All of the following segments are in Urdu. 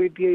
PTI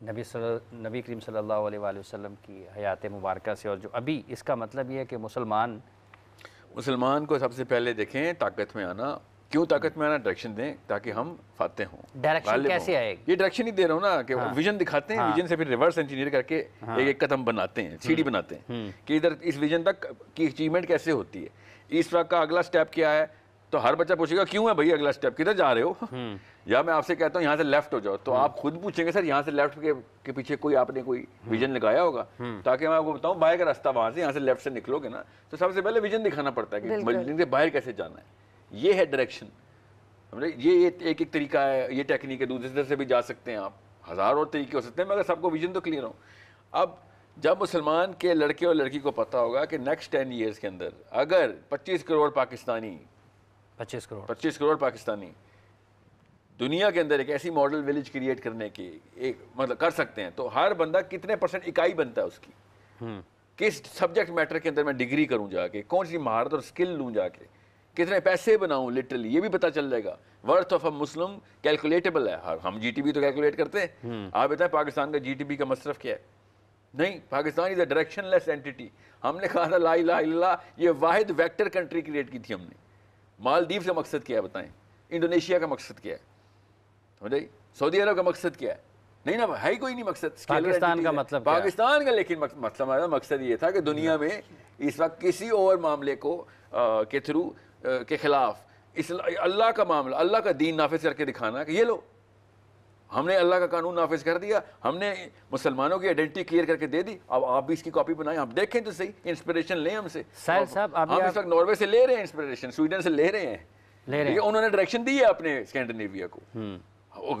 نبی کریم صلی اللہ علیہ وآلہ وسلم کی حیات مبارکہ سے، اور جو ابھی اس کا مطلب یہ ہے کہ مسلمان کو سب سے پہلے دیکھیں طاقت میں آنا، کیوں طاقت میں آنا، ڈائریکشن دیں تاکہ ہم فاتح ہوں۔ ڈائریکشن کیسے آئے گی؟ یہ ڈائریکشن ہی دے رہا ہوں نا کہ ویژن دکھاتے ہیں، ویژن سے پھر ریورس انجینئر کر کے ایک ایک قدم بناتے ہیں، سیڑھی بناتے ہیں کہ ادھر اس ویژن تک کی اچیومنٹ کیسے ہوتی ہے، اس وقت کا اگلا سٹیپ کیا ہے، تو ہر بچہ پوچھے گا کیوں ہے بھائی اگلا سٹیپ، کدھر جا رہے ہو؟ یا میں آپ سے کہتا ہوں یہاں سے لیفٹ ہو جاؤ، تو آپ خود پوچھیں گے سر یہاں سے لیفٹ کے پیچھے کوئی آپ نے کوئی ویژن لگایا ہوگا، تاکہ میں آپ کو بتاؤں باہر کا راستہ وہاں سے، یہاں سے لیفٹ سے نکلو گے نا، تو سب سے پہلے ویژن دکھانا پڑتا ہے کہ بلڈنگ سے باہر کیسے جانا ہے، یہ ہے ڈائریکشن۔ یہ ایک ایک طریقہ ہے، یہ ٹیکنیک ہے، دوسرے سے بھی جا سکتے ہیں آپ، ہزار اور طریقے ہو سکتے ہیں، مگر سب کو ویژن تو کلیئر ہو۔ اب جب مسلمان کے لڑکے اور لڑکی کو پتہ ہوگا کہ نیکسٹ 10 ایئرس کے اندر اگر 25 کروڑ پاکستانی دنیا کے اندر ایک ایسی ماڈل ویلیج کریٹ کرنے کی ایک مطلب کر سکتے ہیں، تو ہر بندہ کتنے % اکائی بنتا ہے اس کی، کس سبجیکٹ میٹر کے اندر میں ڈگری کروں جا کے، کون سی مہارت اور سکل لوں جا کے، کتنے پیسے بناؤں لٹرلی، یہ بھی پتہ چل جائے گا۔ ورتھ آف اے مسلم کیلکولیٹیبل ہے، ہم جی ٹی بی تو کیلکولیٹ کرتے ہیں، آپ بتائیں پاکستان کا جی ٹی بی کا مصرف کیا ہے؟ نہیں، پاکستان از اے ڈائریکشن لیس اینٹی۔ ہم نے کہا تھا لا الہ الا اللہ، یہ واحد ویکٹر کنٹری کریٹ کی تھی ہم نے۔ مالدیو کا مقصد کیا ہے بتائیں، انڈونیشیا کا مقصد کیا ہے، سعودی عرب کا مقصد کیا ہے؟ نہیں نا، ہے ہی کوئی نہیں مقصد۔ پاکستان کا مطلب پاکستان کا لیکن مقصد یہ تھا کہ دنیا میں اس وقت کسی اور معاملے کو کے تھرو کے خلاف اللہ کا معاملہ، اللہ کا دین نافذ کر کے دکھانا کہ یہ لو ہم نے اللہ کا قانون نافذ کر دیا، ہم نے مسلمانوں کی آئیڈینٹی کلیئر کر کے دے دی، اب آپ بھی اس کی کاپی بنائیں، ہم دیکھیں تو صحیح، انسپریشن لیں ہم سے۔ ساحل صاحب ہم اس وقت ناروے سے لے رہے ہیں انسپریشن، سویڈن سے لے رہے ہیں، انہوں نے ڈائریکشن دی ہے اپنے اسکینڈینیویا کو۔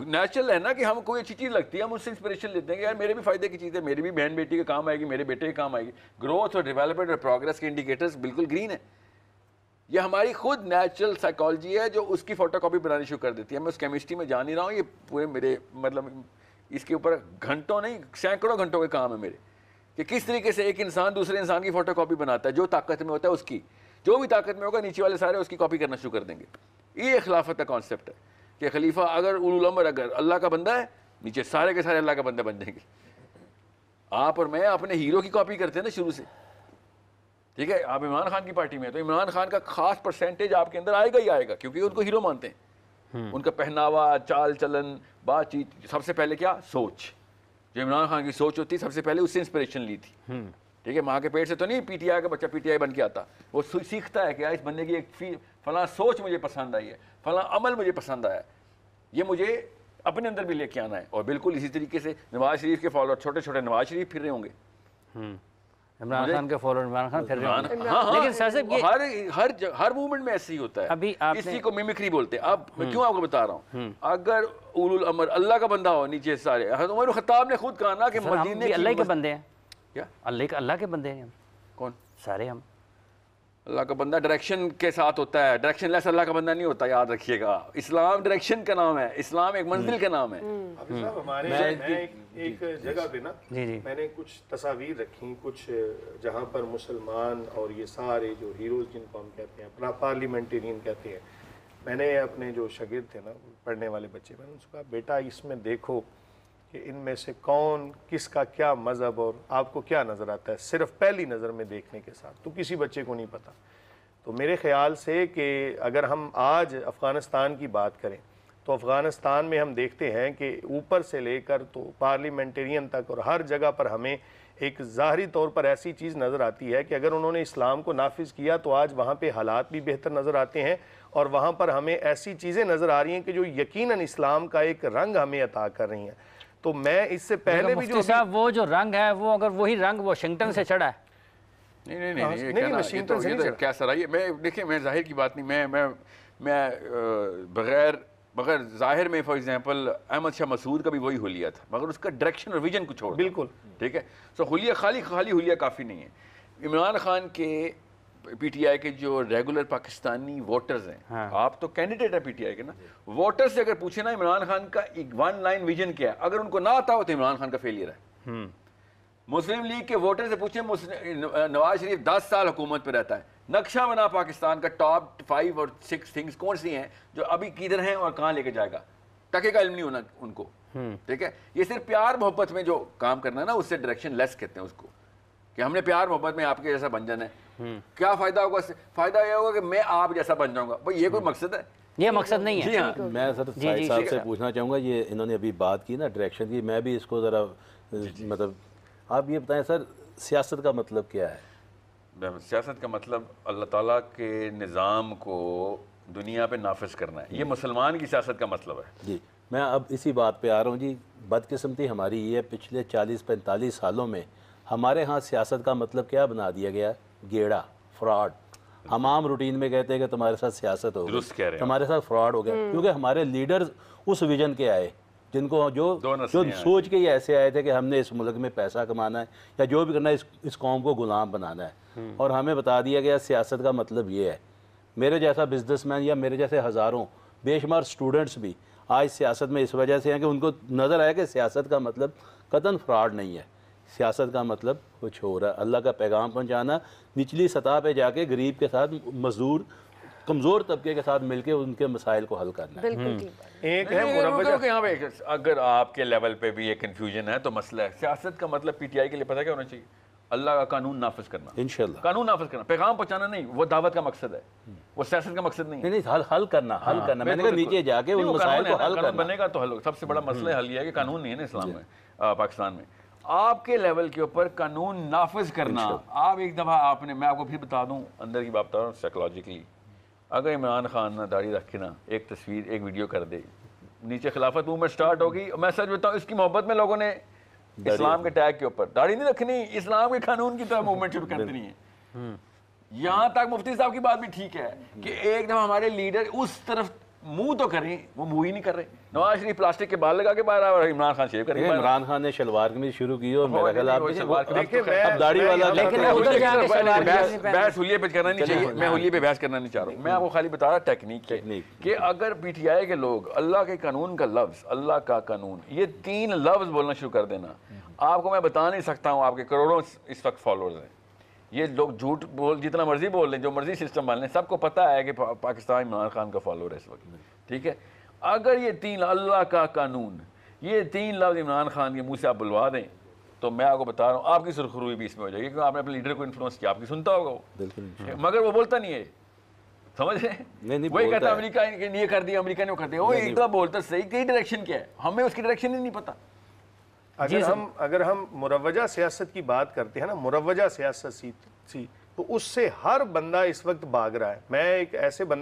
نیچرل ہے نا کہ ہم کوئی اچھی چیز لگتی ہے ہم اس سے انسپریشن لیتے ہیں کہ یار میرے بھی فائدے کی چیز ہے، میری بھی بہن بیٹی کے کام آئے گی، میرے بیٹے کے کام آئے گی۔ گروتھ اور ڈیولپمنٹ اور پروگرس کے انڈیکیٹرز بالکل گرین ہے، یہ ہماری خود نیچرل سائیکالوجی ہے جو اس کی فوٹو کاپی بنانی شروع کر دیتی ہے۔ میں اس کیمسٹری میں جان نہیں رہا ہوں، یہ پورے میرے مطلب اس کے اوپر گھنٹوں نہیں سینکڑوں گھنٹوں کے کام ہے میرے، کہ کس طریقے سے ایک انسان دوسرے انسان کی فوٹو کاپی بناتا ہے، جو طاقت میں ہوتا ہے اس کی، جو بھی طاقت میں ہوگا نیچے والے سارے اس کی کاپی کرنا شروع کر دیں گے۔ یہ خلافت کا کانسیپٹ ہے کہ خلیفہ اگر اولو الامر اگر اللہ کا بندہ ہے، نیچے سارے کے سارے اللہ کا بندہ بن جائیں گے۔ آپ اور میں اپنے ہیرو کی کاپی کرتے ہیں نا شروع سے، ٹھیک ہے، آپ عمران خان کی پارٹی میں ہیں تو عمران خان کا خاص پرسنٹیج آپ کے اندر آئے گا ہی آئے گا، کیونکہ ان کو ہیرو مانتے ہیں۔ ان کا پہناوا، چال چلن، بات چیت، سب سے پہلے کیا سوچ، جو عمران خان کی سوچ ہوتی ہے سب سے پہلے اس سے انسپریشن لی تھی، ٹھیک ہے، ماں کے پیٹ سے تو نہیں پی ٹی آئی کا بچہ پی ٹی آئی بن کے آتا، وہ سیکھتا ہے کہ اس بندے کی ایک فلاں سوچ مجھے پسند آئی ہے، فلاں عمل مجھے پسند آیا ہے، یہ مجھے اپنے اندر بھی لے کے آنا ہے۔ اور بالکل اسی طریقے سے نواز شریف کے فالوور چھوٹے چھوٹے نواز شریف پھر رہے ہوں گے، عمران خان کے فالوور عمران خان پھر رہے ہیں۔ ہاں لیکن سر صاحب یہ ہر موومنٹ میں ایسے ہی ہوتا ہے، ابھی آپ اسی کو میمکری بولتے ہیں۔ اب میں کیوں آپ کو بتا رہا ہوں، اگر اولو الامر اللہ کا بندہ ہو نیچے سارے، حضرت عمر خطاب نے خود کہا نا کہ ہم مدینے بھی اللہ کے بندے ہیں، کیا اللہ کے بندے ہیں ہم کون؟ سارے ہم۔ اللہ کا بندہ ڈائریکشن کے ساتھ ہوتا ہے، ڈائریکشن لیس اللہ کا بندہ نہیں ہوتا، یاد رکھیے گا۔ اسلام ڈائریکشن کا نام ہے، اسلام ایک منزل کا نام ہے۔ ہمارے ایک جگہ پہ نا میں نے کچھ تصاویر رکھی، کچھ جہاں پر مسلمان اور یہ سارے جو ہیروز جن کو ہم کہتے ہیں اپنا پارلیمنٹرین کہتے ہیں، میں نے اپنے جو شاگرد تھے نا پڑھنے والے بچے، میں نے ان سے کہا بیٹا اس میں دیکھو کہ ان میں سے کون کس کا کیا مذہب اور آپ کو کیا نظر آتا ہے، صرف پہلی نظر میں دیکھنے کے ساتھ، تو کسی بچے کو نہیں پتہ۔ تو میرے خیال سے کہ اگر ہم آج افغانستان کی بات کریں تو افغانستان میں ہم دیکھتے ہیں کہ اوپر سے لے کر تو پارلیمنٹرین تک اور ہر جگہ پر ہمیں ایک ظاہری طور پر ایسی چیز نظر آتی ہے کہ اگر انہوں نے اسلام کو نافذ کیا تو آج وہاں پہ حالات بھی بہتر نظر آتے ہیں، اور وہاں پر ہمیں ایسی چیزیں نظر آ رہی ہیں کہ جو یقیناً اسلام کا ایک رنگ ہمیں عطا کر رہی ہیں۔ تو میں اس سے پہلے بھی جو صاحب وہ جو رنگ ہے وہ اگر وہی رنگ واشنگٹن سے چڑھا ہے، نہیں کیا سرائیے، میں دیکھیں میں ظاہر کی بات نہیں، میں بغیر ظاہر میں فار ایگزامپل احمد شاہ مسعود کا بھی وہی حلیہ تھا، مگر اس کا ڈائریکشن اور ویژن کچھ اور بالکل ٹھیک ہے۔ سو حلیہ خالی حلیہ کافی نہیں ہے۔ عمران خان کے پی ٹی آئی کے جو ریگولر پاکستانی ووٹرز ہیں، آپ تو کینڈیڈیٹ ہیں پی ٹی آئی کے نا، ووٹر سے اگر پوچھیں نا عمران خان کا ایک 1 لائن ویژن کیا ہے، اگر ان کو نہ آتا ہو تو عمران خان کا فیلئر ہے۔ مسلم لیگ کے ووٹر سے پوچھیں نواز شریف 10 سال حکومت پہ رہتا ہے، نقشہ بنا پاکستان کا ٹاپ 5 اور 6 تھنگز کون سی ہیں جو ابھی کدھر ہیں اور کہاں لے کے جائے گا، ٹکے کا علم نہیں ہونا ان کو، ٹھیک ہے. یہ صرف پیار محبت میں جو کام کرنا ہے نا اس سے ڈائریکشن لیس کہتے ہیں اس کو, کہ ہم نے پیار محبت میں آپ کے جیسا بن جانا ہے. کیا فائدہ ہوگا اس سے؟ فائدہ یہ ہوگا کہ میں آپ جیسا بن جاؤں گا. بھائی یہ کوئی مقصد ہے؟ یہ مقصد نہیں ہے. جی ہاں. میں سر سعید صاحب سے پوچھنا چاہوں گا, یہ انہوں نے ابھی بات کی نا ڈائریکشن کی, میں بھی اس کو ذرا مطلب آپ یہ بتائیں سر, سیاست کا مطلب کیا ہے؟ سیاست کا مطلب اللہ تعالیٰ کے نظام کو دنیا پہ نافذ کرنا ہے. یہ مسلمان کی سیاست کا مطلب ہے. جی میں اب اسی بات پہ آ رہا ہوں جی. بدقسمتی ہماری یہ ہے پچھلے 40-45 سالوں میں ہمارے ہاں سیاست کا مطلب کیا بنا دیا گیا؟ گیڑا, فراڈ. ہم عام روٹین میں کہتے ہیں کہ تمہارے ساتھ سیاست ہو گئی, تمہارے ساتھ فراڈ ہو گیا, کیونکہ ہمارے لیڈرز اس ویژن کے آئے جن کو جو سوچ کے یہ ایسے آئے تھے کہ ہم نے اس ملک میں پیسہ کمانا ہے یا جو بھی کرنا ہے اس قوم کو غلام بنانا ہے, اور ہمیں بتا دیا گیا سیاست کا مطلب یہ ہے. میرے جیسا بزنس مین یا میرے جیسے ہزاروں بے شمار سٹوڈنٹس بھی آج سیاست میں اس وجہ سے ہیں کہ ان کو نظر آیا کہ سیاست کا مطلب قطعاً فراڈ نہیں ہے, سیاست کا مطلب کچھ ہو رہا ہے, اللہ کا پیغام پہنچانا, نچلی سطح پہ جا کے غریب کے ساتھ, مزدور کمزور طبقے کے ساتھ مل کے ان کے مسائل کو حل کرنا ہے. بالکل ٹھیک. ایک ہے مروجہ یہاں پہ اگر آپ کے لیول پہ بھی یہ کنفیوژن ہے تو مسئلہ ہے. سیاست کا مطلب پی ٹی آئی کے لیے پتہ کیا ہونا چاہیے؟ اللہ کا قانون نافذ کرنا. انشاءاللہ قانون نافذ کرنا, پیغام پہنچانا نہیں. وہ دعوت کا مقصد ہے, وہ سیاست کا مقصد نہیں ہے. نہیں, حل کرنا میں نے کہا نیچے جا کے ان مسائل کو حل کرنا بنے گا تو حل. سب سے بڑا مسئلہ حل یہ ہے کہ قانون نہیں ہے نا اسلام میں, پاکستان میں. آپ کے لیول کے اوپر قانون نافذ کرنا. آپ ایک دفعہ آپ نے, میں آپ کو پھر بتا دوں اندر کی بات بتا رہا ہوں سائیکولوجیکلی, اگر عمران خان نہ داڑھی رکھ کے نا ایک تصویر ایک ویڈیو کر دے, نیچے خلافت موومنٹ سٹارٹ ہوگی. میں سچ بتاؤں اس کی محبت میں لوگوں نے اسلام کے ٹیگ کے اوپر داڑھی نہیں رکھنی, اسلام کے قانون کی طرح موومنٹ شروع کر دینی ہے. یہاں تک مفتی صاحب کی بات بھی ٹھیک ہے کہ ایک دفعہ ہمارے لیڈر اس طرف منہ تو کریں, وہ منہ ہی نہیں کر رہے. نواز شریف پلاسٹک کے بال لگا کے باہر اور عمران خان شیو کر کے. عمران خان نے شلوار قمیض شروع کی اور میرا خیال اب داڑھی والا, بحث حلیے پہ کرنا نہیں چاہیے. میں حلیے پہ بحث کرنا نہیں چاہ رہا ہوں. میں آپ کو خالی بتا رہا ٹیکنیک کہ اگر پی ٹی آئی کے لوگ اللہ کے قانون کا لفظ, اللہ کا قانون, یہ 3 لفظ بولنا شروع کر دینا, آپ کو میں بتا نہیں سکتا ہوں. آپ کے کروڑوں اس وقت فالوورز ہیں. یہ لوگ جھوٹ بول جتنا مرضی بول لیں, جو مرضی سسٹم مان لیں, سب کو پتہ ہے کہ پاکستان عمران خان کا فالوور ہے اس وقت. ٹھیک ہے, اگر یہ 3 اللہ کا قانون, یہ 3 لفظ عمران خان کے منہ سے آپ بلوا دیں تو میں آپ کو بتا رہا ہوں آپ کی سرخروئی بھی اس میں ہو جائے گی, کیونکہ آپ نے اپنے لیڈر کو انفلوئنس کیا, آپ کی سنتا ہوگا وہ, مگر وہ بولتا نہیں ہے. سمجھ رہے ہیں؟ وہی کہتا ہے امریکہ نے یہ کر دیا, امریکہ نے وہ کر دیا. وہ ایک دفعہ بولتا صحیح, کئی ڈائریکشن کیا ہے, ہمیں اس کی ڈائریکشن ہی نہیں پتہ. اگر ہم مروجہ سیاست کی بات کرتے ہیں نا, مروجہ سیاست سی تو اس سے ہر بندہ اس وقت بھاگ رہا ہے. میں ایک ایسے بندے